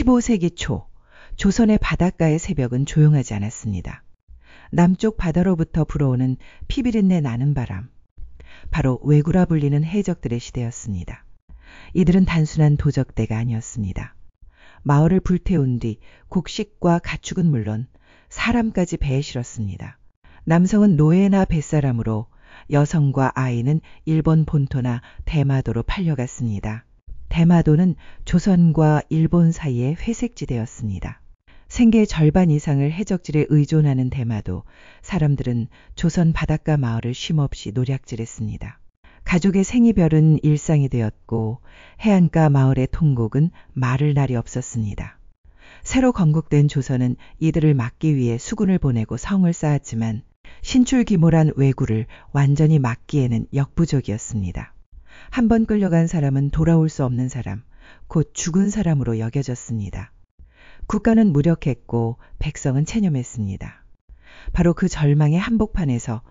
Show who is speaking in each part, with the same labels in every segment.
Speaker 1: 15세기 초 조선의 바닷가의 새벽은 조용하지 않았습니다. 남쪽 바다로부터 불어오는 피비린내 나는 바람, 바로 왜구라 불리는 해적들의 시대였습니다. 이들은 단순한 도적대가 아니었습니다. 마을을 불태운 뒤 곡식과 가축은 물론 사람까지 배에 실었습니다. 남성은 노예나 뱃사람으로, 여성과 아이는 일본 본토나 대마도로 팔려갔습니다. 대마도는 조선과 일본 사이의 회색지대였습니다. 생계의 절반 이상을 해적질에 의존하는 대마도, 사람들은 조선 바닷가 마을을 쉼없이 노략질했습니다. 가족의 생이별은 일상이 되었고 해안가 마을의 통곡은 말을 날이 없었습니다. 새로 건국된 조선은 이들을 막기 위해 수군을 보내고 성을 쌓았지만 신출귀몰한 왜구를 완전히 막기에는 역부족이었습니다. 한번 끌려간 사람은 돌아올 수 없는 사람, 곧 죽은 사람으로 여겨졌습니다. 국가는 무력했고 백성은 체념했습니다. 바로 그 절망의 한복판에서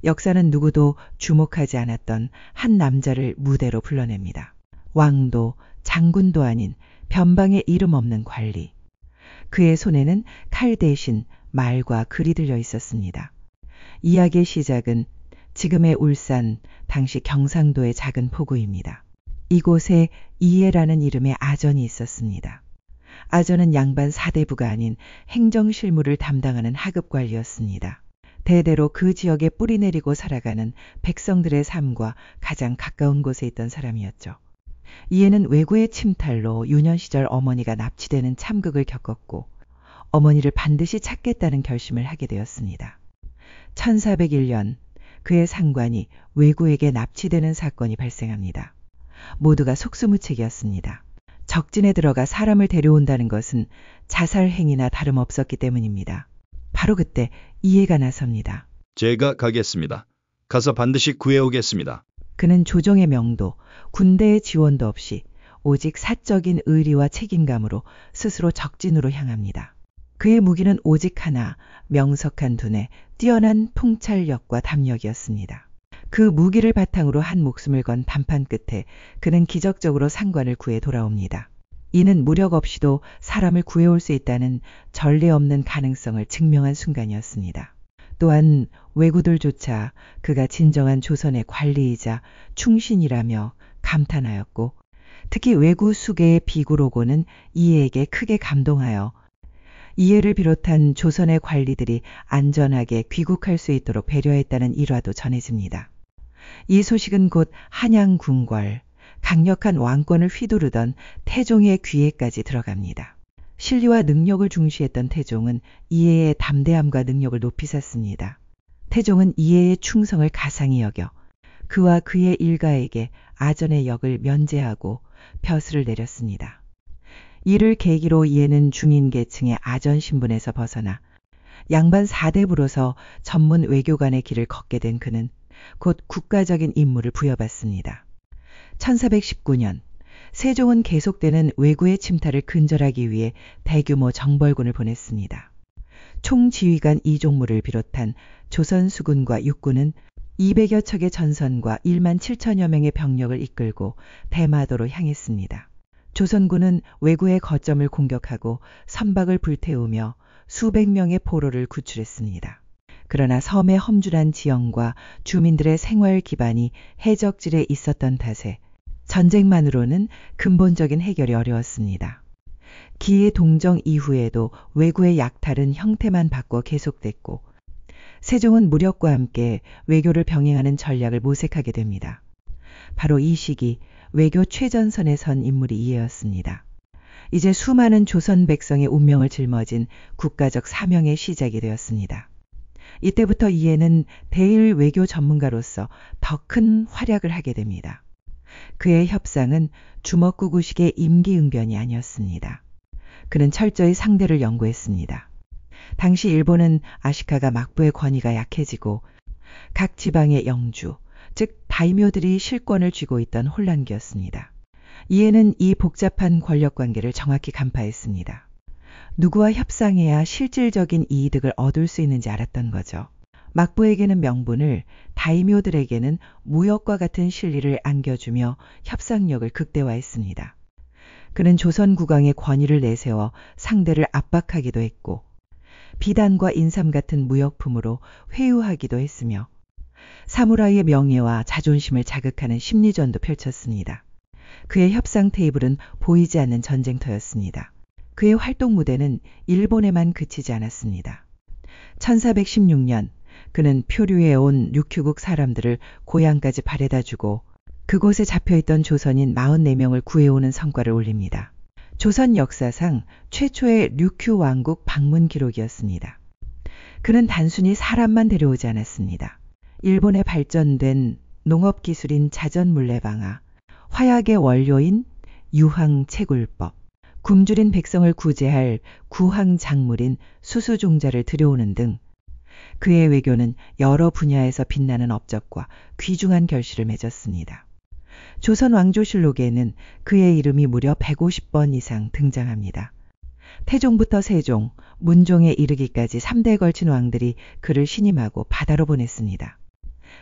Speaker 1: 역사는 누구도 주목하지 않았던 한 남자를 무대로 불러냅니다. 왕도 장군도 아닌 변방에 이름 없는 관리. 그의 손에는 칼 대신 말과 글이 들려 있었습니다. 이야기의 시작은 지금의 울산, 당시 경상도의 작은 포구입니다. 이곳에 이해라는 이름의 아전이 있었습니다. 아전은 양반 사대부가 아닌 행정실무를 담당하는 하급관리였습니다. 대대로 그 지역에 뿌리내리고 살아가는 백성들의 삶과 가장 가까운 곳에 있던 사람이었죠. 이해는 왜구의 침탈로 유년 시절 어머니가 납치되는 참극을 겪었고 어머니를 반드시 찾겠다는 결심을 하게 되었습니다. 1401년 그의 상관이 왜구에게 납치되는 사건이 발생합니다. 모두가 속수무책이었습니다. 적진에 들어가 사람을 데려온다는 것은 자살 행위나 다름없었기 때문입니다. 바로 그때 이해가 나섭니다.
Speaker 2: 제가 가겠습니다. 가서 반드시 구해오겠습니다.
Speaker 1: 그는 조정의 명도, 군대의 지원도 없이 오직 사적인 의리와 책임감으로 스스로 적진으로 향합니다. 그의 무기는 오직 하나, 명석한 두뇌, 뛰어난 통찰력과 담력이었습니다. 그 무기를 바탕으로 한 목숨을 건 단판 끝에 그는 기적적으로 상관을 구해 돌아옵니다. 이는 무력 없이도 사람을 구해올 수 있다는 전례 없는 가능성을 증명한 순간이었습니다. 또한 왜구들조차 그가 진정한 조선의 관리이자 충신이라며 감탄하였고 특히 왜구 수계의 비구로고는 이해에게 크게 감동하여 이해를 비롯한 조선의 관리들이 안전하게 귀국할 수 있도록 배려했다는 일화도 전해집니다. 이 소식은 곧 한양궁궐, 강력한 왕권을 휘두르던 태종의 귀에까지 들어갑니다. 신리와 능력을 중시했던 태종은 이해의 담대함과 능력을 높이 샀습니다. 태종은 이해의 충성을 가상히 여겨 그와 그의 일가에게 아전의 역을 면제하고 벼슬을 내렸습니다. 이를 계기로 이해는 중인계층의 아전 신분에서 벗어나 양반 사대부로서 전문 외교관의 길을 걷게 된 그는 곧 국가적인 임무를 부여받습니다. 1419년 세종은 계속되는 왜구의 침탈을 근절하기 위해 대규모 정벌군을 보냈습니다. 총지휘관 이종무를 비롯한 조선 수군과 육군은 200여 척의 전선과 1만 7천여 명의 병력을 이끌고 대마도로 향했습니다. 조선군은 왜구의 거점을 공격하고 선박을 불태우며 수백 명의 포로를 구출했습니다. 그러나 섬의 험준한 지형과 주민들의 생활 기반이 해적질에 있었던 탓에 전쟁만으로는 근본적인 해결이 어려웠습니다. 기의 동정 이후에도 왜구의 약탈은 형태만 바꿔 계속됐고 세종은 무력과 함께 외교를 병행하는 전략을 모색하게 됩니다. 바로 이 시기 외교 최전선에 선 인물이 이해였습니다. 이제 수많은 조선 백성의 운명을 짊어진 국가적 사명의 시작이 되었습니다. 이때부터 이해는 대일 외교 전문가로서 더 큰 활약을 하게 됩니다. 그의 협상은 주먹구구식의 임기응변이 아니었습니다. 그는 철저히 상대를 연구했습니다. 당시 일본은 아시카가 막부의 권위가 약해지고 각 지방의 영주, 즉 다이묘들이 실권을 쥐고 있던 혼란기였습니다. 이해는 이 복잡한 권력관계를 정확히 간파했습니다. 누구와 협상해야 실질적인 이득을 얻을 수 있는지 알았던 거죠. 막부에게는 명분을, 다이묘들에게는 무역과 같은 실리를 안겨주며 협상력을 극대화했습니다. 그는 조선 국왕의 권위를 내세워 상대를 압박하기도 했고 비단과 인삼 같은 무역품으로 회유하기도 했으며 사무라이의 명예와 자존심을 자극하는 심리전도 펼쳤습니다. 그의 협상 테이블은 보이지 않는 전쟁터였습니다. 그의 활동 무대는 일본에만 그치지 않았습니다. 1416년 그는 표류해 온 류큐국 사람들을 고향까지 바래다주고 그곳에 잡혀있던 조선인 44명을 구해오는 성과를 올립니다. 조선 역사상 최초의 류큐 왕국 방문 기록이었습니다. 그는 단순히 사람만 데려오지 않았습니다. 일본에 발전된 농업기술인 자전물레방아, 화약의 원료인 유황채굴법, 굶주린 백성을 구제할 구황작물인 수수종자를 들여오는 등 그의 외교는 여러 분야에서 빛나는 업적과 귀중한 결실을 맺었습니다. 조선 왕조실록에는 그의 이름이 무려 150번 이상 등장합니다. 태종부터 세종, 문종에 이르기까지 3대에 걸친 왕들이 그를 신임하고 바다로 보냈습니다.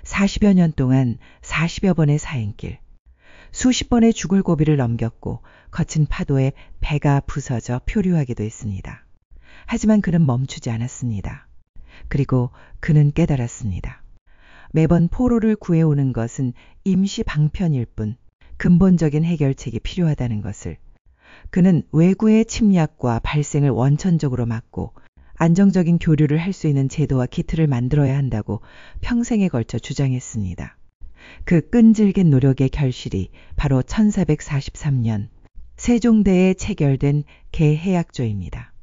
Speaker 1: 40여 년 동안 40여 번의 사행길, 수십 번의 죽을 고비를 넘겼고 거친 파도에 배가 부서져 표류하기도 했습니다. 하지만 그는 멈추지 않았습니다. 그리고 그는 깨달았습니다. 매번 포로를 구해오는 것은 임시 방편일 뿐 근본적인 해결책이 필요하다는 것을. 그는 외구의 침략과 발생을 원천적으로 막고 안정적인 교류를 할 수 있는 제도와 기틀을 만들어야 한다고 평생에 걸쳐 주장했습니다. 그 끈질긴 노력의 결실이 바로 1443년 세종대에 체결된 개해약조입니다.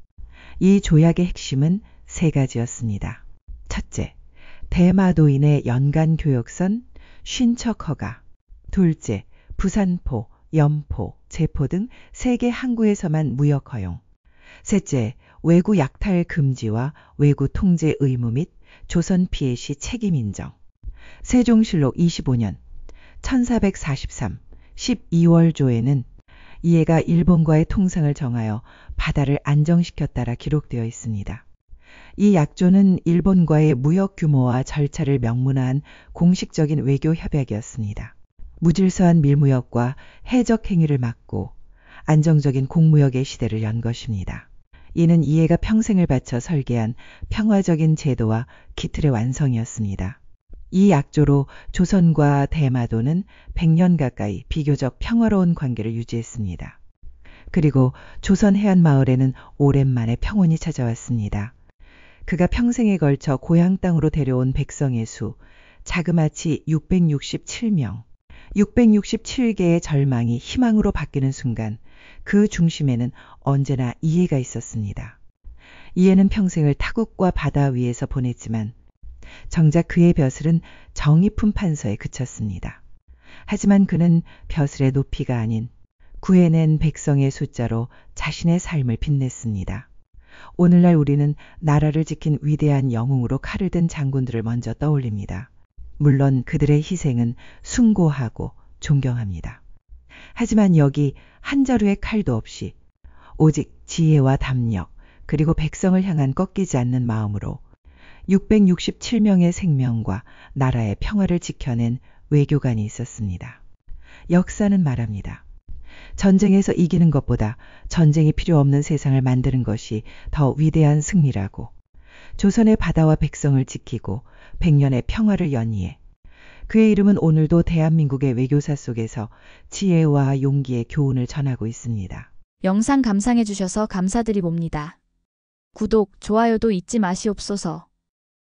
Speaker 1: 이 조약의 핵심은 세 가지였습니다. 첫째, 대마도인의 연간 교역선 쉰척 허가. 둘째, 부산포, 염포, 제포 등 세계 항구에서만 무역 허용. 셋째, 외구 약탈 금지와 외구 통제 의무 및 조선 피해 시 책임 인정. 세종실록 25년 1443 12월조에는 이해가 일본과의 통상을 정하여 바다를 안정시켰다라 기록되어 있습니다. 이 약조는 일본과의 무역 규모와 절차를 명문화한 공식적인 외교 협약이었습니다. 무질서한 밀무역과 해적 행위를 막고 안정적인 공무역의 시대를 연 것입니다. 이는 이해가 평생을 바쳐 설계한 평화적인 제도와 기틀의 완성이었습니다. 이 약조로 조선과 대마도는 100년 가까이 비교적 평화로운 관계를 유지했습니다. 그리고 조선 해안마을에는 오랜만에 평온이 찾아왔습니다. 그가 평생에 걸쳐 고향 땅으로 데려온 백성의 수 자그마치 667명. 667개의 절망이 희망으로 바뀌는 순간 그 중심에는 언제나 이해가 있었습니다. 이해는 평생을 타국과 바다 위에서 보냈지만 정작 그의 벼슬은 정의품 판서에 그쳤습니다. 하지만 그는 벼슬의 높이가 아닌 구해낸 백성의 숫자로 자신의 삶을 빛냈습니다. 오늘날 우리는 나라를 지킨 위대한 영웅으로 칼을 든 장군들을 먼저 떠올립니다. 물론 그들의 희생은 숭고하고 존경합니다. 하지만 여기 한 자루의 칼도 없이 오직 지혜와 담력 그리고 백성을 향한 꺾이지 않는 마음으로 667명의 생명과 나라의 평화를 지켜낸 외교관이 있었습니다. 역사는 말합니다. 전쟁에서 이기는 것보다 전쟁이 필요 없는 세상을 만드는 것이 더 위대한 승리라고. 조선의 바다와 백성을 지키고 100년의 평화를 연희해 그의 이름은 오늘도 대한민국의 외교사 속에서 지혜와 용기의 교훈을 전하고 있습니다.
Speaker 3: 영상 감상해 주셔서 감사드리봅니다. 구독, 좋아요도 잊지 마시옵소서.